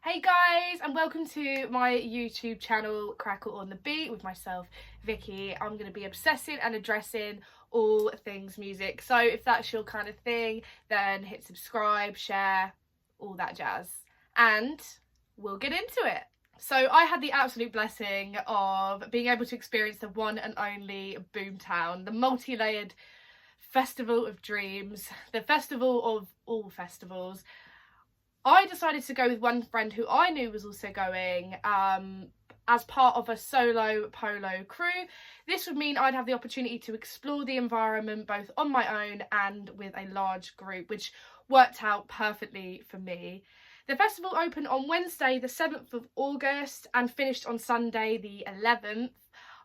Hey guys, and welcome to my YouTube channel Crackle on the Beat with myself, Vicky. I'm going to be obsessing and addressing all things music. So if that's your kind of thing, then hit subscribe, share, all that jazz. And we'll get into it. So I had the absolute blessing of being able to experience the one and only Boomtown, the multi-layered festival of dreams, the festival of all festivals. I decided to go with one friend who I knew was also going as part of a solo polo crew. This would mean I'd have the opportunity to explore the environment both on my own and with a large group, which worked out perfectly for me. The festival opened on Wednesday the 7th of August and finished on Sunday the 11th.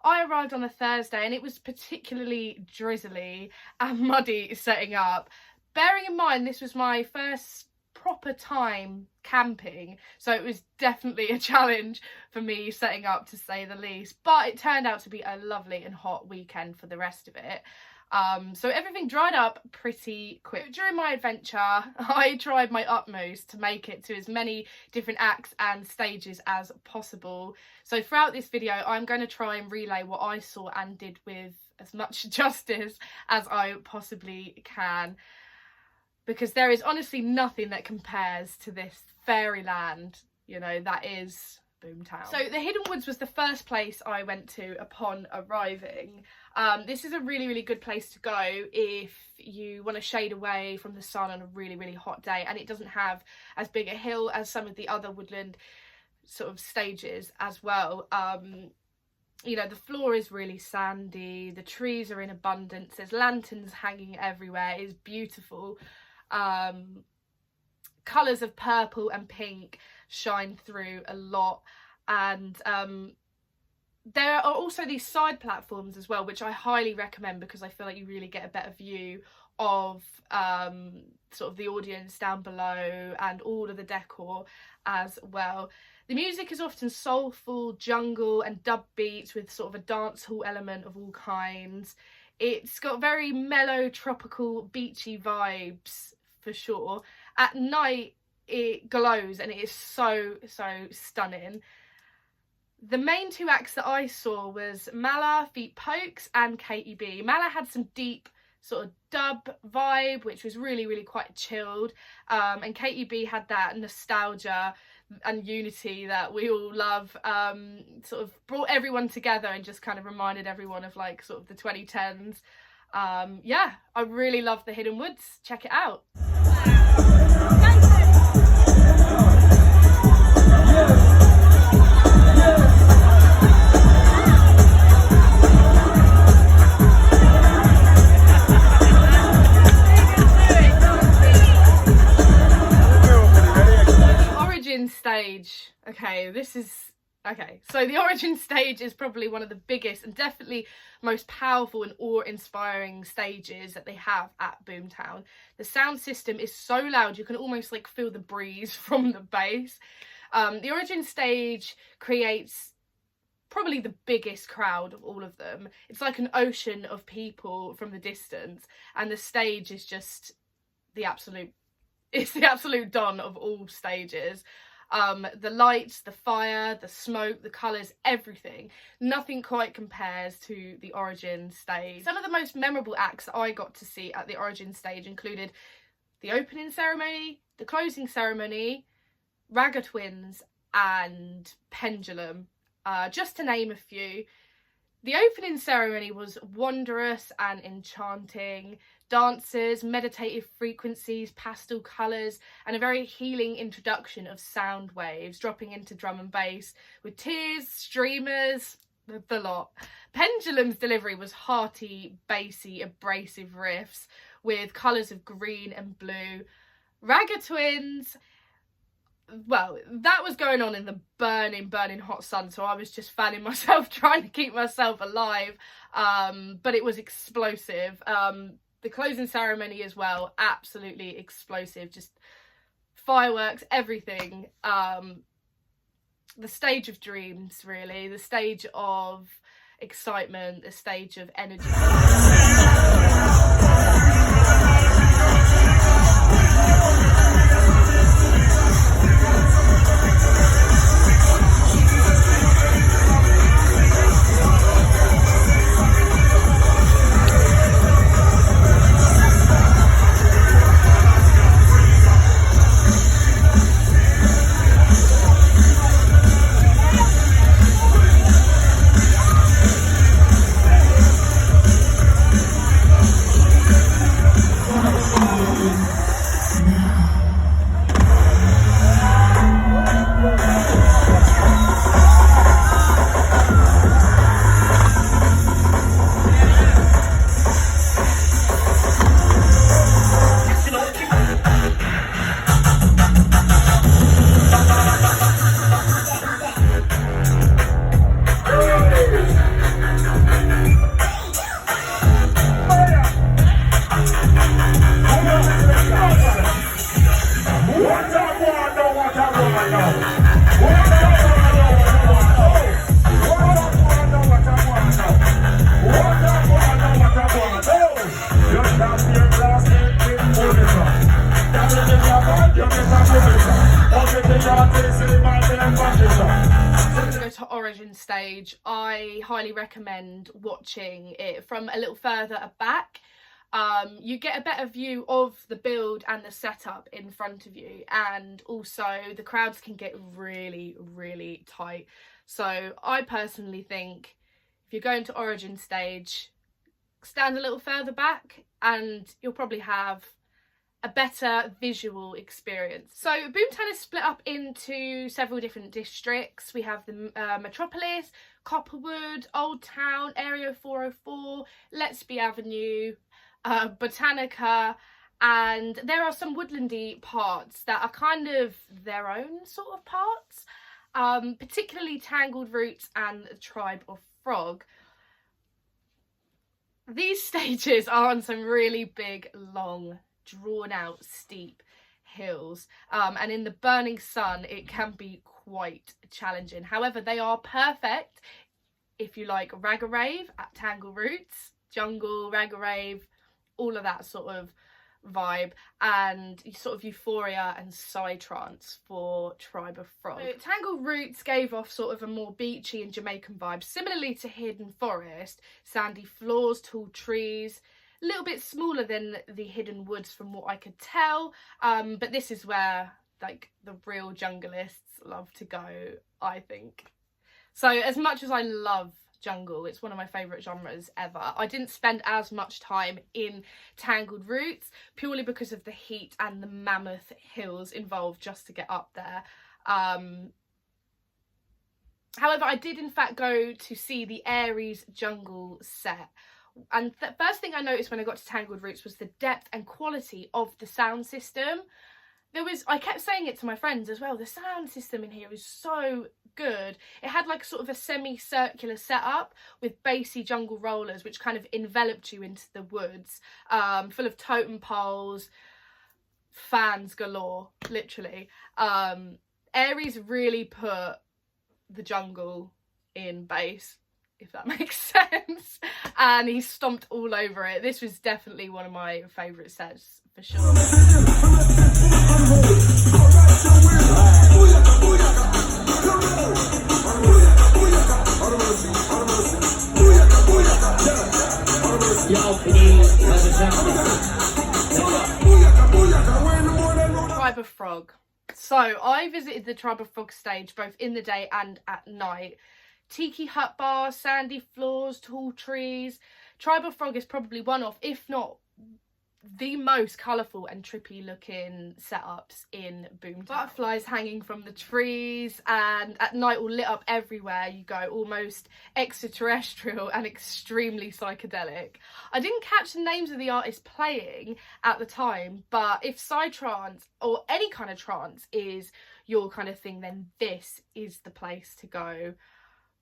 I arrived on a Thursday and it was particularly drizzly and muddy setting up. Bearing in mind this was my first proper time camping, so it was definitely a challenge for me setting up, to say the least, but it turned out to be a lovely and hot weekend for the rest of it. So everything dried up pretty quick. During my adventure, I tried my utmost to make it to as many different acts and stages as possible. So throughout this video, I'm going to try and relay what I saw and did with as much justice as I possibly can, because there is honestly nothing that compares to this fairyland, you know, that is Boomtown. So the Hidden Woods was the first place I went to upon arriving. This is a really good place to go if you want to shade away from the sun on a really hot day, and it doesn't have as big a hill as some of the other woodland sort of stages as well. You know, the floor is really sandy, the trees are in abundance, there's lanterns hanging everywhere, it's beautiful. Colours of purple and pink shine through a lot, and there are also these side platforms as well, which I highly recommend because I feel like you really get a better view of sort of the audience down below and all of the decor as well. The music is often soulful, jungle and dub beats with sort of a dancehall element of all kinds. It's got very mellow, tropical, beachy vibes for sure. At night it glows and it is so stunning. The main two acts that I saw was Mala feat. Pokes and KEB. Mala had some deep sort of dub vibe, which was really quite chilled, and KEB had that nostalgia and unity that we all love. Sort of brought everyone together and just kind of reminded everyone of like sort of the 2010s. Yeah, I really love the Hidden Woods. Check it out. Stage. So the Origin stage is probably one of the biggest and definitely most powerful and awe-inspiring stages that they have at Boomtown. The sound system is so loud you can almost like feel the breeze from the bass. The Origin stage creates probably the biggest crowd of all of them. It's like an ocean of people from the distance, and the stage is just the absolute dawn of all stages. The lights, the fire, the smoke, the colours, everything. Nothing quite compares to the Origin stage. Some of the most memorable acts that I got to see at the Origin stage included the opening ceremony, the closing ceremony, Ragga Twins and Pendulum, just to name a few. The opening ceremony was wondrous and enchanting. Dancers, meditative frequencies, pastel colours, and a very healing introduction of sound waves dropping into drum and bass with tears, streamers, the lot. Pendulum's delivery was hearty, bassy, abrasive riffs with colours of green and blue. Ragga Twins, well, that was going on in the burning hot sun, so I was just fanning myself, trying to keep myself alive, but it was explosive. The closing ceremony as well, absolutely explosive, just fireworks, everything. The stage of dreams, really, the stage of excitement, the stage of energy. To Origin stage, I highly recommend watching it from a little further back. You get a better view of the build and the setup in front of you, and also the crowds can get really tight. So I personally think if you're going to Origin stage, stand a little further back and you'll probably have a better visual experience. So Boomtown is split up into several different districts. We have the Metropolis, Copperwood, Old Town, Area 404, Lettsby Avenue, Botanica, and there are some woodlandy parts that are kind of their own sort of parts, particularly Tangled Roots and the Tribe of Frog. These stages are on some really big, long, drawn out, steep hills, and in the burning sun it can be quite challenging. However, they are perfect if you like rag-a-rave at Tangled Roots, jungle, rag-a-rave, all of that sort of vibe, and sort of euphoria and psytrance for Tribe of Frog. So Tangled Roots gave off sort of a more beachy and Jamaican vibe, similarly to Hidden Forest, sandy floors, tall trees, a little bit smaller than the Hidden Woods from what I could tell, but this is where like the real junglists love to go, I think. So as much as I love jungle, it's one of my favourite genres ever, I didn't spend as much time in Tangled Roots purely because of the heat and the mammoth hills involved just to get up there. However, I did in fact go to see the Aries jungle set, and the first thing I noticed when I got to Tangled Roots was the depth and quality of the sound system. I kept saying it to my friends as well, the sound system in here is so good. It had like sort of a semicircular setup with bassy jungle rollers which kind of enveloped you into the woods, full of totem poles, fans galore, literally. Aries really put the jungle in bass, if that makes sense, and he stomped all over it. This was definitely one of my favourite sets for sure. Tribe of Frog. So I visited the Tribe of Frog stage both in the day and at night. Tiki hut bars, sandy floors, tall trees. Tribe of Frog is probably one of, if not the most colourful and trippy looking setups in Boomtown. Butterflies hanging from the trees, and at night all lit up everywhere you go, almost extraterrestrial and extremely psychedelic. I didn't catch the names of the artists playing at the time, but if psytrance or any kind of trance is your kind of thing, then this is the place to go.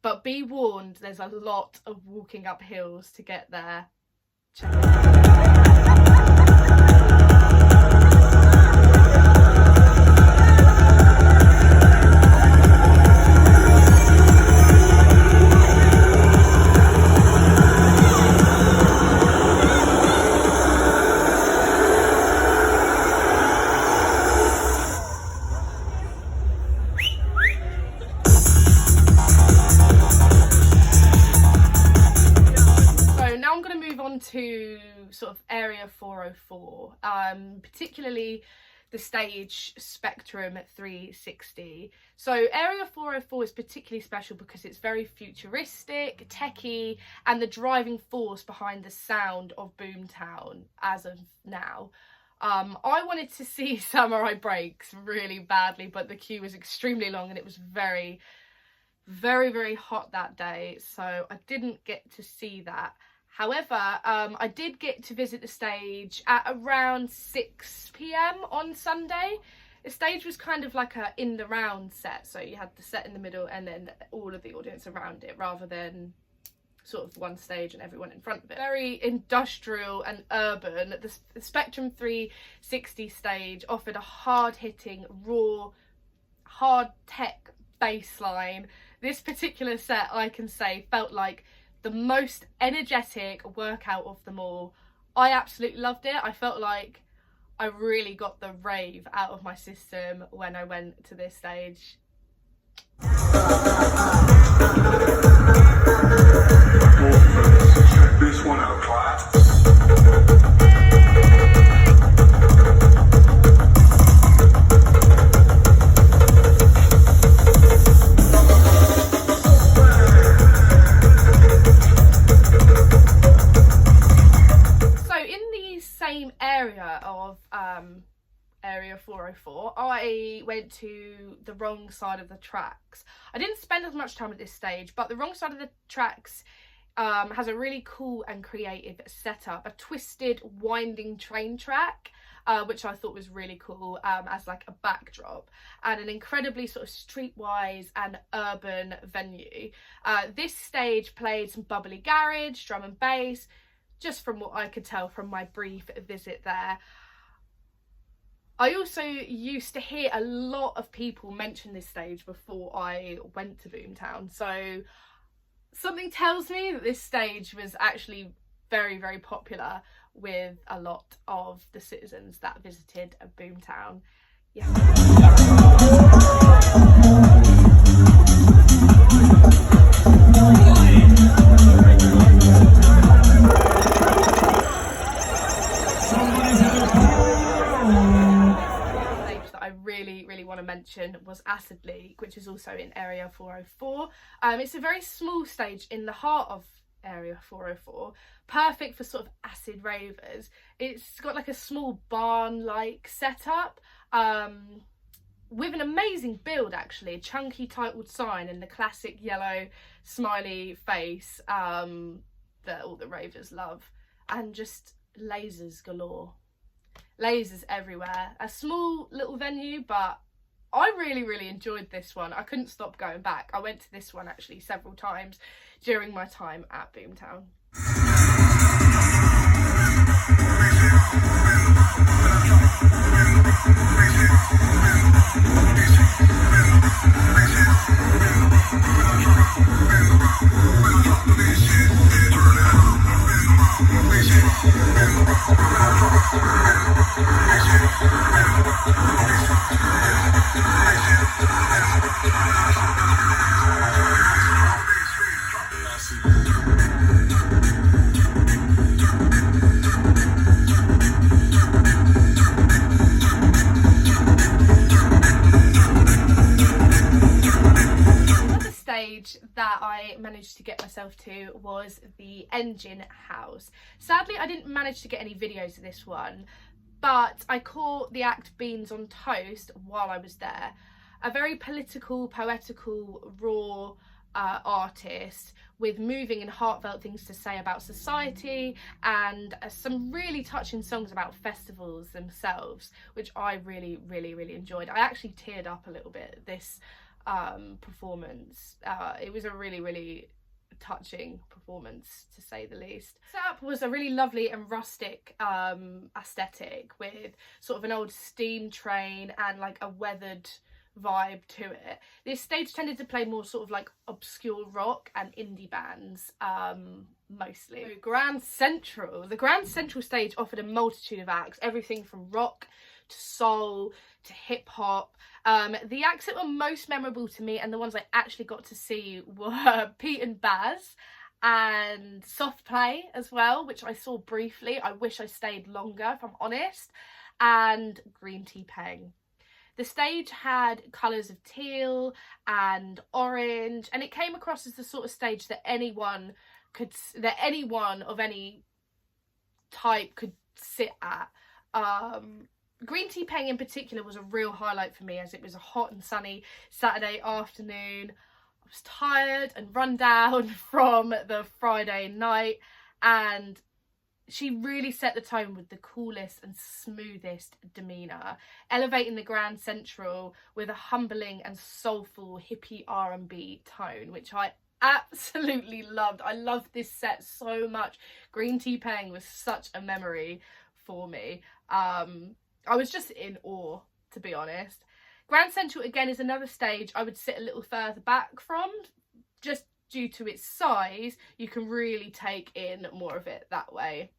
But be warned, there's a lot of walking up hills to get there. Check it out. To sort of Area 404, particularly the stage Spectrum 360. So Area 404 is particularly special because it's very futuristic, techie, and the driving force behind the sound of Boomtown as of now. I wanted to see Samurai Breaks really badly, but the queue was extremely long and it was very hot that day, so I didn't get to see that. However, I did get to visit the stage at around 6 PM on Sunday. The stage was kind of like a in the round set, so you had the set in the middle and then all of the audience around it, rather than sort of one stage and everyone in front of it. Very industrial and urban. The Spectrum 360 stage offered a hard-hitting, raw, hard tech bass line. This particular set, I can say, felt like the most energetic workout of them all. I absolutely loved it. I felt like I really got the rave out of my system when I went to this stage. Check this one out, class. Area of area 404, I went to the wrong side of the tracks. I didn't spend as much time at this stage, but the wrong side of the tracks has a really cool and creative setup, a twisted winding train track, which I thought was really cool as like a backdrop, and an incredibly sort of streetwise and urban venue. This stage played some bubbly garage, drum and bass, just from what I could tell from my brief visit there. I also used to hear a lot of people mention this stage before I went to Boomtown, so something tells me that this stage was actually very, very popular with a lot of the citizens that visited Boomtown. Yeah. Really want to mention was Acid League, which is also in area 404. It's a very small stage in the heart of area 404, perfect for sort of acid ravers. It's got like a small barn like setup with an amazing build, actually, a chunky titled sign and the classic yellow smiley face that all the ravers love, and just lasers galore. Lasers everywhere. A small little venue, but I really enjoyed this one. I couldn't stop going back. I went to this one actually several times during my time at Boomtown. That I managed to get myself to was the Engine House. Sadly, I didn't manage to get any videos of this one, but I caught the act Beans on Toast while I was there. A very political, poetical, raw artist with moving and heartfelt things to say about society, and some really touching songs about festivals themselves, which I really enjoyed. I actually teared up a little bit at this performance. It was a really touching performance, to say the least. Setup was a really lovely and rustic aesthetic with sort of an old steam train and like a weathered vibe to it. This stage tended to play more sort of like obscure rock and indie bands mostly. So Grand Central. The Grand Central stage offered a multitude of acts, everything from rock to soul to hip hop. The acts that were most memorable to me and the ones I actually got to see were Pete and Baz and Soft Play as well, which I saw briefly. I wish I stayed longer, if I'm honest, and Green Tea Peng. The stage had colours of teal and orange, and it came across as the sort of stage that anyone of any type could sit at. Green Tea Peng in particular was a real highlight for me, as it was a hot and sunny Saturday afternoon. I was tired and run down from the Friday night, and she really set the tone with the coolest and smoothest demeanour, elevating the Grand Central with a humbling and soulful hippie R&B tone, which I absolutely loved. I loved this set so much. Green Tea Peng was such a memory for me. I was just in awe, to be honest. Grand Central again is another stage I would sit a little further back from, just due to its size. You can really take in more of it that way.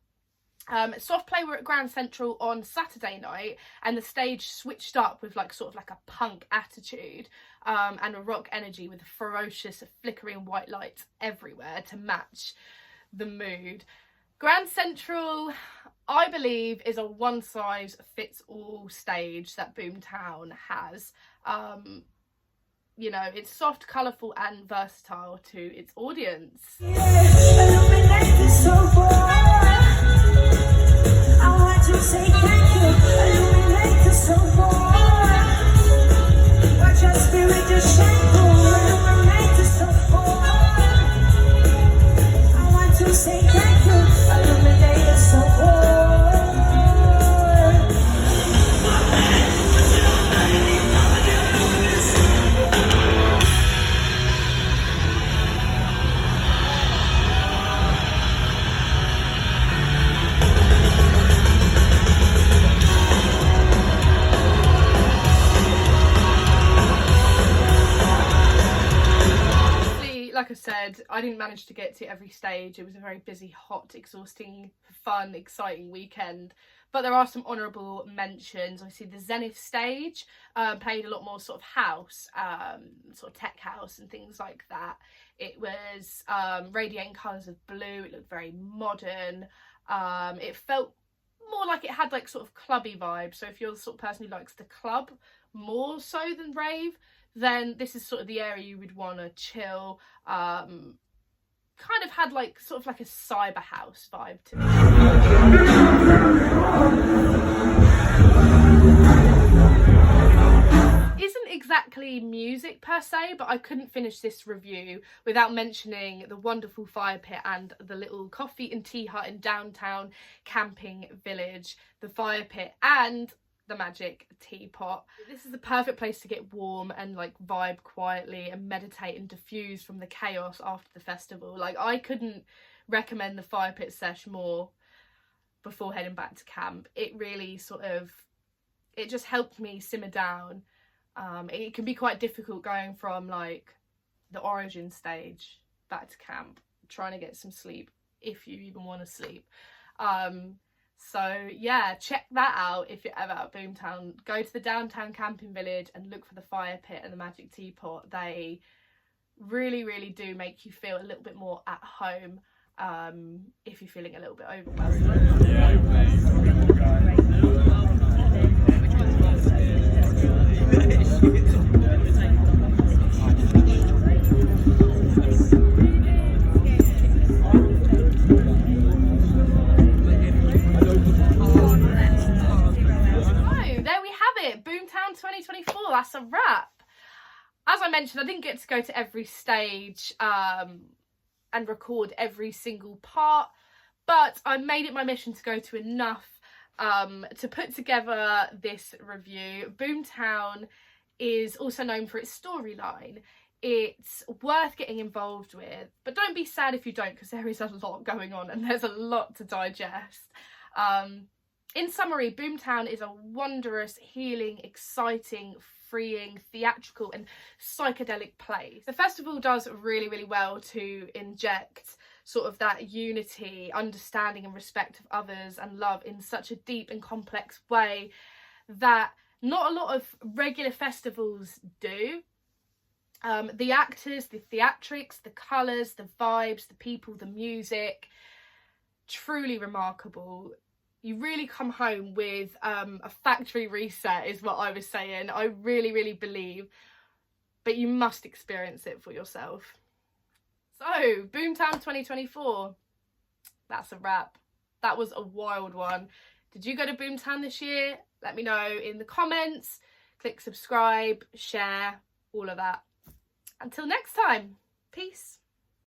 Soft Play were at Grand Central on Saturday night, and the stage switched up with like sort of like a punk attitude and a rock energy with ferocious flickering white lights everywhere to match the mood. Grand Central, I believe, is a one-size-fits-all stage that Boomtown has. You know, it's soft, colourful and versatile to its audience. Like I said, I didn't manage to get to every stage. It was a very busy, hot, exhausting, fun, exciting weekend. But there are some honourable mentions. Obviously, the Zenith stage played a lot more sort of house, sort of tech house and things like that. It was radiating colours of blue. It looked very modern. It felt more like it had like sort of clubby vibes. So if you're the sort of person who likes the club more so than rave, then this is sort of the area you would want to chill. Kind of had like sort of like a cyber house vibe to me. Isn't exactly music per se, but I couldn't finish this review without mentioning the wonderful fire pit and the little coffee and tea hut in downtown camping village, the fire pit and the magic teapot. This is the perfect place to get warm and like vibe quietly and meditate and diffuse from the chaos after the festival. Like, I couldn't recommend the fire pit sesh more before heading back to camp. It really sort of, it just helped me simmer down. It can be quite difficult going from like the origin stage back to camp, trying to get some sleep if you even want to sleep. So yeah, check that out if you're ever at Boomtown. Go to the downtown camping village and look for the fire pit and the magic teapot. They really, really do make you feel a little bit more at home if you're feeling a little bit overwhelmed. Boomtown 2024, that's a wrap. As I mentioned, I didn't get to go to every stage and record every single part, but I made it my mission to go to enough to put together this review. Boomtown is also known for its storyline. It's worth getting involved with, but don't be sad if you don't, because there is a lot going on and there's a lot to digest. In summary, Boomtown is a wondrous, healing, exciting, freeing, theatrical and psychedelic place. The festival does really, really well to inject sort of that unity, understanding and respect of others and love in such a deep and complex way that not a lot of regular festivals do. The actors, the theatrics, the colours, the vibes, the people, the music, truly remarkable. You really come home with a factory reset is what I was saying. I really, really believe, but you must experience it for yourself. So, Boomtown 2024, that's a wrap. That was a wild one. Did you go to Boomtown this year? Let me know in the comments. Click subscribe, share, all of that. Until next time, peace.